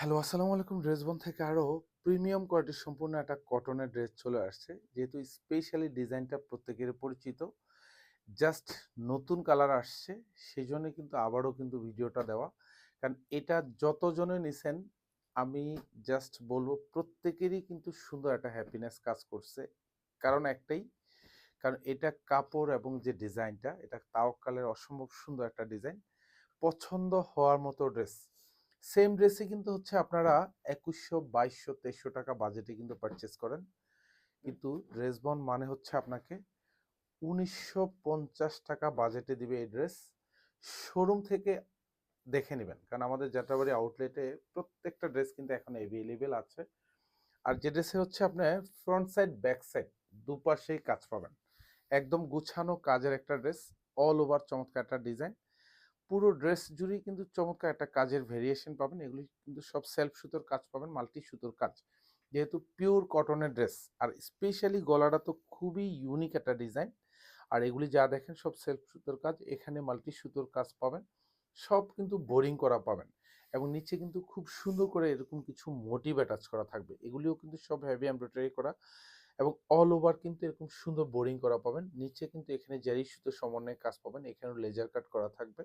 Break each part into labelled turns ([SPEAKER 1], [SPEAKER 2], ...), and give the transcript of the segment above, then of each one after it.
[SPEAKER 1] Hello, আসসালামু আলাইকুম। ড্রেসবন থেকে আরো প্রিমিয়াম কোয়ালিটির সম্পূর্ণ একটা কটনের ড্রেস চলে আসছে। যেহেতু স্পেশালি ডিজাইনটা প্রত্যেকের পরিচিত। জাস্ট নতুন কালার আসছে, সেজন্য কিন্তু আবারও কিন্তু ভিডিওটা দেওয়া। কারণ এটা যতজনে নিছেন, আমি জাস্ট বলবো প্রত্যেকেরই কিন্তু সুন্দর একটা হ্যাপিনেস কাজ করছে। কারণ একটাই, কারণ এটা কাপড় এবং যে ডিজাইনটা, এটা তাওয়াক্কালের অসম্ভব সুন্দর একটা ডিজাইন। পছন্দ হওয়ার মতো ড্রেস। সেম ড্রেসই কিন্তু হচ্ছে আপনারা ২১০০, ২২০০, ২৩০০ টাকা বাজেটে কিন্তু পারচেস করেন। কিন্তু ড্রেসবন মানে হচ্ছে আপনাকে ১৯৫০ টাকা বাজেটে দিবে এই ড্রেস। শোরুম থেকে দেখে নেবেন, কারণ আমাদের যাত্রাবাড়ি আউটলেটে প্রত্যেকটা ড্রেস কিন্তু এখন অ্যাভেলেবেল আছে। আর যে ড্রেসে হচ্ছে আপনার ফ্রন্ট সাইড ব্যাক সাইড দুপাশেই কাজ পাবেন। একদম গুছানো কাজের একটা ড্রেস, অল ওভার চমৎকার একটা ডিজাইন। পুরো ড্রেস জুড়েই কিন্তু চমৎকার একটা কাজের ভেরিয়েশন পাবেন। এগুলি কিন্তু সব সেলফ সুতোর কাজ পাবেন, মাল্টি সুতোর কাজ। যেহেতু পিওর কটনের ড্রেস, আর স্পেশালি গলাটা তো খুবই ইউনিক একটা ডিজাইন। আর এগুলি যা দেখেন সব সেলফ সুতোর কাজ, এখানে মাল্টি সুতোর কাজ পাবেন। সব কিন্তু বোরিং করা পাবেন। এবং নিচে কিন্তু খুব সুন্দর করে এরকম কিছু মোটিভ অ্যাটাচ করা থাকবে। এগুলিও কিন্তু সব হেভি এমব্রয়ডারি করা, এবং অল ওভার কিন্তু এরকম সুন্দর বোরিং করা পাবেন। নিচে কিন্তু এখানে জারি সুতো সমন্বয়ে কাজ পাবেন, এখানেও লেজার কাট করা থাকবে।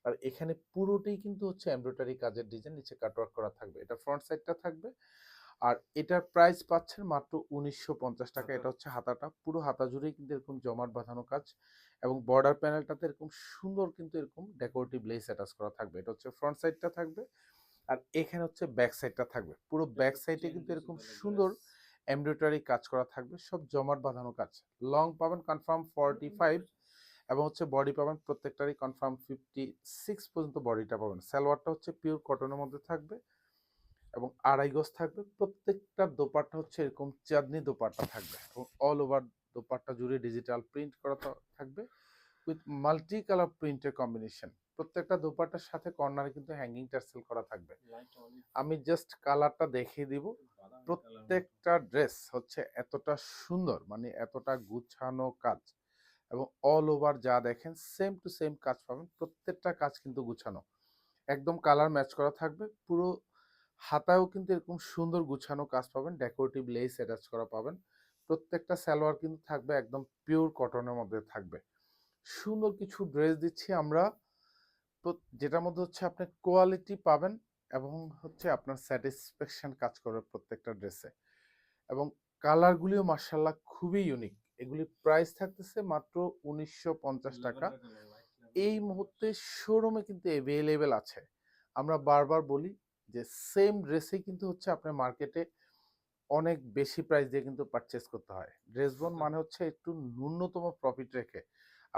[SPEAKER 1] আর এখানে পুরোটাই কিন্তু হচ্ছে এমব্রয়ডারি কাজের ডিজাইন, নিচে কাটওয়ার্ক করা থাকবে। এটা ফ্রন্ট সাইডটা থাকবে। আর এটার প্রাইস পাচ্ছেন মাত্র ১৯৫০ টাকা। এটা হচ্ছে হাতাটা, পুরো হাতা জুড়েই কিন্তু এরকম জমাট বাঁধানো কাজ, এবং বর্ডার প্যানেলটাতে এরকম সুন্দর কিন্তু এরকম ডেকোরেটিভ লেস অ্যাটাচ করা থাকবে। এটা হচ্ছে ফ্রন্ট সাইডটা থাকবে। আর এখানে হচ্ছে ব্যাক সাইডটা থাকবে। পুরো ব্যাক সাইডে কিন্তু এরকম সুন্দর এমব্রয়ডারি কাজ করা থাকবে, সব জমাট বাঁধানো কাজ। লং পাবেন কনফার্ম 45, এবং হচ্ছে বডি পাবেন প্রত্যেকটারই কনফার্ম 56 পর্যন্ত বডিটা পাবেন। সালোয়ারটা হচ্ছে পিওর কটনের মধ্যে থাকবে, এবং আড়াই গজ থাকবে। প্রত্যেকটা দোপাট্টা হচ্ছে এরকম চাঁদনি দোপাট্টা থাকবে, এবং অল ওভার দোপাট্টা জুড়ে ডিজিটাল প্রিন্ট করা থাকবে উইথ মাল্টি কালার প্রিন্টের কম্বিনেশন। প্রত্যেকটা দোপাট্টার সাথে কর্নারে কিন্তু হ্যাঙ্গিং টার্সেল করা থাকবে। আমি জাস্ট কালারটা দেখিয়ে দিব। প্রত্যেকটা ড্রেস হচ্ছে এতটা সুন্দর, মানে এতটা গুছানো কাজ, এবং অল ওভার যা দেখেন সেম টু সেম কাজ পাবেন। প্রত্যেকটা কাজ কিন্তু গুছানো, একদম কালার ম্যাচ করা থাকবে। পুরো হাতায়ও কিন্তু এরকম সুন্দর গুছানো কাজ পাবেন, ডেকোরেটিভ লেস অ্যাটাচ করা পাবেন। প্রত্যেকটা সালোয়ার কিন্তু থাকবে একদম পিওর কটনের মধ্যে থাকবে। সুন্দর কিছু ড্রেস দিচ্ছি আমরা, যেটার মধ্যে হচ্ছে আপনি কোয়ালিটি পাবেন, এবং হচ্ছে আপনার স্যাটিসফ্যাকশন কাজ করবে প্রত্যেকটা ড্রেসে। এবং কালারগুলিও মার্শাল্লাহ খুবই ইউনিক। এগুলি প্রাইস থাকতেছে মাত্র ১৯৫০ টাকা। এই মুহূর্তে শোরুমে কিন্তু অ্যাভেলেবেল আছে। আমরা বারবার বলি যে সেম ড্রেসই কিন্তু হচ্ছে আপনার মার্কেটে অনেক বেশি প্রাইস দিয়ে কিন্তু পারচেস করতে হয়। ড্রেসবন মানে হচ্ছে একটু ন্যূনতম প্রফিট রেখে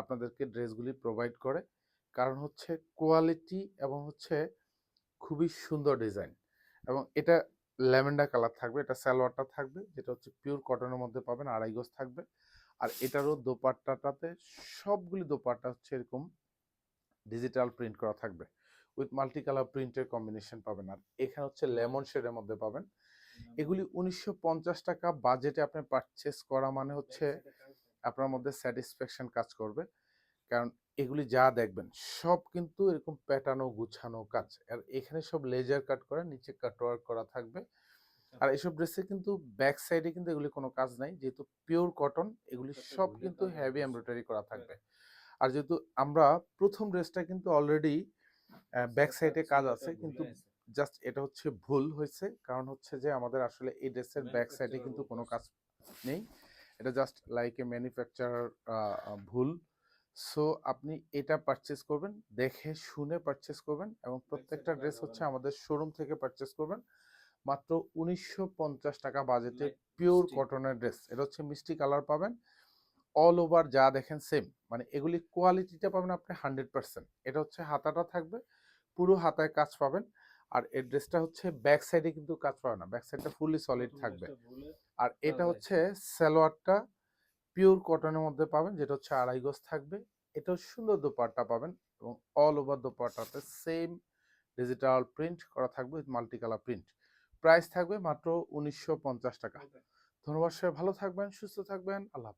[SPEAKER 1] আপনাদেরকে ড্রেসগুলি প্রোভাইড করে। কারণ হচ্ছে কোয়ালিটি, এবং হচ্ছে খুবই সুন্দর ডিজাইন। এবং এটা ল্যাভেন্ডার কালার থাকবে, এটা সালোয়ারটা থাকবে, যেটা হচ্ছে পিওর কটনের মধ্যে পাবেন, আড়াই গজ থাকবে। আর এটারও দোপাট্টাটাতে সবগুলি দোপাট্টা হচ্ছে এরকম ডিজিটাল প্রিন্ট করা থাকবে, উইথ মাল্টি কালার প্রিন্টের কম্বিনেশন পাবেন। আর এখানে হচ্ছে লেমন শেডের মধ্যে পাবেন। এগুলি ১৯৫০ টাকা বাজেটে আপনি পারচেস করা মানে হচ্ছে আপনার মধ্যে স্যাটিসফ্যাকশন কাজ করবে। কারণ এগুলি যা দেখবেন সব কিন্তু এরকম প্যাটার্ন ও গুছানো কাজ। আর এখানে সব লেজার কাট করা, নিচে কাটওয়ার্ক করা থাকবে। আর এসব ড্রেসে কিন্তু ব্যাক সাইডে কিন্তু এগুলি কোনো কাজ নাই, যেহেতু পিওর কটন। এগুলি সব কিন্তু হেভি এমব্রয়ডারি করা থাকবে। আর যেহেতু আমরা প্রথম ড্রেসটা কিন্তু অলরেডি ব্যাক সাইডে কাজ আছে, কিন্তু জাস্ট এটা হচ্ছে ভুল হয়েছে। কারণ হচ্ছে যে আমাদের আসলে এই ড্রেসের ব্যাক সাইডে কিন্তু কোনো কাজ নেই। এটা জাস্ট লাইক এ ম্যানুফ্যাকচারার ভুল। সো আপনি এটা পারচেস করবেন, দেখে শুনে পারচেস করবেন, এবং প্রত্যেকটা ড্রেস হচ্ছে আমাদের শোরুম থেকে পারচেস করবেন মাত্র ১৯৫০ টাকা বাজেটে। পিওর কটনের ড্রেস, এটা হচ্ছে মিষ্টি কালার পাবেন। অল ওভার যা দেখেন সেম, মানে এগুলি কোয়ালিটিটা পাবেন আপনি 100%। এটা হচ্ছে হাতাটা থাকবে, পুরো হাতায় কাজ পাবেন। আর এই ড্রেসটা হচ্ছে ব্যাক সাইডে কিন্তু কাজ পাবে না, ব্যাক সাইডটা ফুললি সলিড থাকবে। আর এটা হচ্ছে সালোয়ারটা পিওর কটনের মধ্যে পাবেন, যেটা হচ্ছে আড়াই গজ থাকবে। এটাও সুন্দর দোপাট্টা পাবেন, এবং অল ওভার দোপাট্টাতে সেম ডিজিটাল প্রিন্ট করা থাকবে with multi colour print. Price থাকবে মাত্র ১৯৫০ টাকা। ধন্যবাদ, সবাই ভালো থাকবেন, সুস্থ থাকবেন, আল্লাহ হাফেজ।